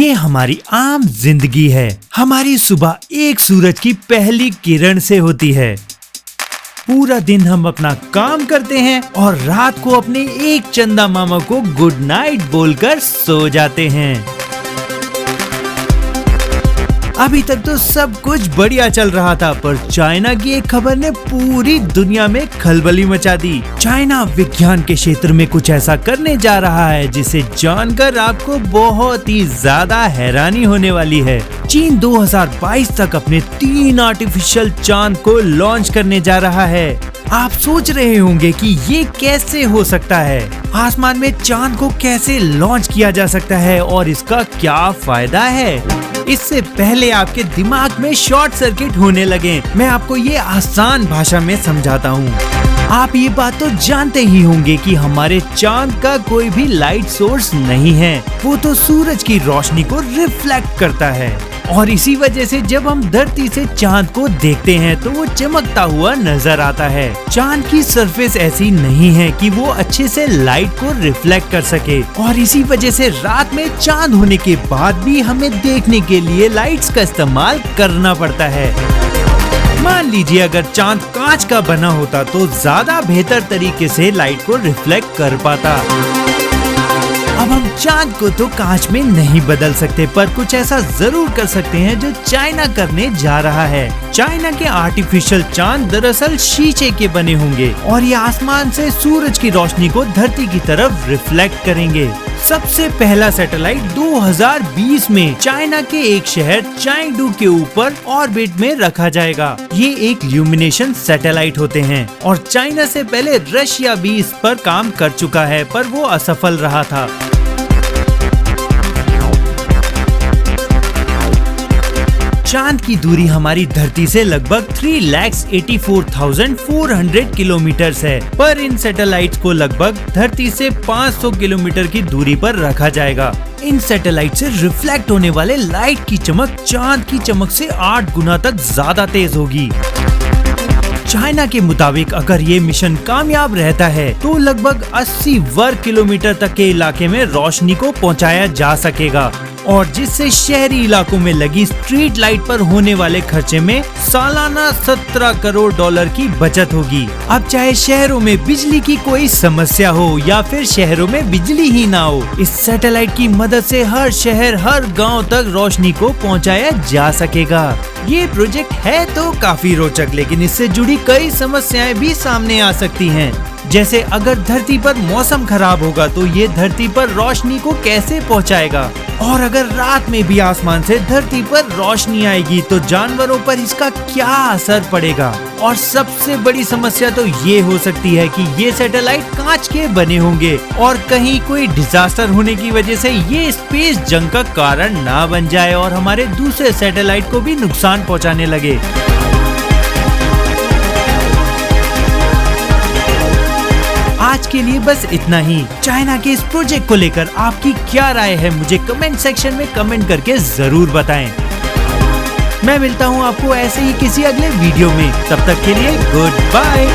ये हमारी आम जिंदगी है। हमारी सुबह एक सूरज की पहली किरण से होती है। पूरा दिन हम अपना काम करते हैं और रात को अपने एक चंदा मामा को गुड नाइट बोलकर सो जाते हैं। अभी तक तो सब कुछ बढ़िया चल रहा था, पर चाइना की एक खबर ने पूरी दुनिया में खलबली मचा दी। चाइना विज्ञान के क्षेत्र में कुछ ऐसा करने जा रहा है जिसे जानकर आपको बहुत ही ज्यादा हैरानी होने वाली है। चीन 2022 तक अपने 3 आर्टिफिशियल चांद को लॉन्च करने जा रहा है। आप सोच रहे होंगे कि ये कैसे हो सकता है, आसमान में चांद को कैसे लॉन्च किया जा सकता है और इसका क्या फायदा है। इससे पहले आपके दिमाग में शॉर्ट सर्किट होने लगे, मैं आपको ये आसान भाषा में समझाता हूँ। आप ये बात तो जानते ही होंगे कि हमारे चांद का कोई भी लाइट सोर्स नहीं है, वो तो सूरज की रोशनी को रिफ्लेक्ट करता है और इसी वजह से जब हम धरती से चांद को देखते हैं तो वो चमकता हुआ नजर आता है। चांद की सरफेस ऐसी नहीं है कि वो अच्छे से लाइट को रिफ्लेक्ट कर सके और इसी वजह से रात में चांद होने के बाद भी हमें देखने के लिए लाइट्स का इस्तेमाल करना पड़ता है। मान लीजिए अगर चांद कांच का बना होता तो ज्यादा बेहतर तरीके से लाइट को रिफ्लेक्ट कर पाता। अब हम चांद को तो कांच में नहीं बदल सकते, पर कुछ ऐसा जरूर कर सकते हैं जो चाइना करने जा रहा है। चाइना के आर्टिफिशियल चांद दरअसल शीशे के बने होंगे और ये आसमान से सूरज की रोशनी को धरती की तरफ रिफ्लेक्ट करेंगे। सबसे पहला सैटेलाइट 2020 में चाइना के एक शहर चैंगडू के ऊपर ऑर्बिट में रखा जाएगा। ये एक ल्यूमिनेशन सैटेलाइट होते हैं और चाइना से पहले रशिया भी इस पर काम कर चुका है, पर वो असफल रहा था। चांद की दूरी हमारी धरती से लगभग 3,84,400 किलोमीटर है, पर इन सैटेलाइट्स को लगभग धरती से 500 किलोमीटर की दूरी पर रखा जाएगा। इन सैटेलाइट से रिफ्लेक्ट होने वाले लाइट की चमक चांद की चमक से 8 गुना तक ज्यादा तेज होगी। चाइना के मुताबिक अगर ये मिशन कामयाब रहता है तो लगभग 80 वर्ग किलोमीटर तक के इलाके में रोशनी को पहुंचाया जा सकेगा और जिससे शहरी इलाकों में लगी स्ट्रीट लाइट पर होने वाले खर्चे में सालाना 17 करोड़ डॉलर की बचत होगी। अब चाहे शहरों में बिजली की कोई समस्या हो या फिर शहरों में बिजली ही ना हो, इस सैटेलाइट की मदद से हर शहर हर गांव तक रोशनी को पहुंचाया जा सकेगा। ये प्रोजेक्ट है तो काफी रोचक, लेकिन इससे जुड़ी कई समस्याएं भी सामने आ सकती हैं। जैसे अगर धरती पर मौसम खराब होगा तो ये धरती पर रोशनी को कैसे पहुंचाएगा, और अगर रात में भी आसमान से धरती पर रोशनी आएगी तो जानवरों पर इसका क्या असर पड़ेगा। और सबसे बड़ी समस्या तो ये हो सकती है कि ये सैटेलाइट कांच के बने होंगे और कहीं कोई डिजास्टर होने की वजह से ये स्पेस जंग का कारण ना बन जाए और हमारे दूसरे सैटेलाइट को भी नुकसान पहुंचाने लगे। आज के लिए बस इतना ही। चाइना के इस प्रोजेक्ट को लेकर आपकी क्या राय है, मुझे कमेंट सेक्शन में कमेंट करके जरूर बताएं। मैं मिलता हूं आपको ऐसे ही किसी अगले वीडियो में, तब तक के लिए गुड बाय।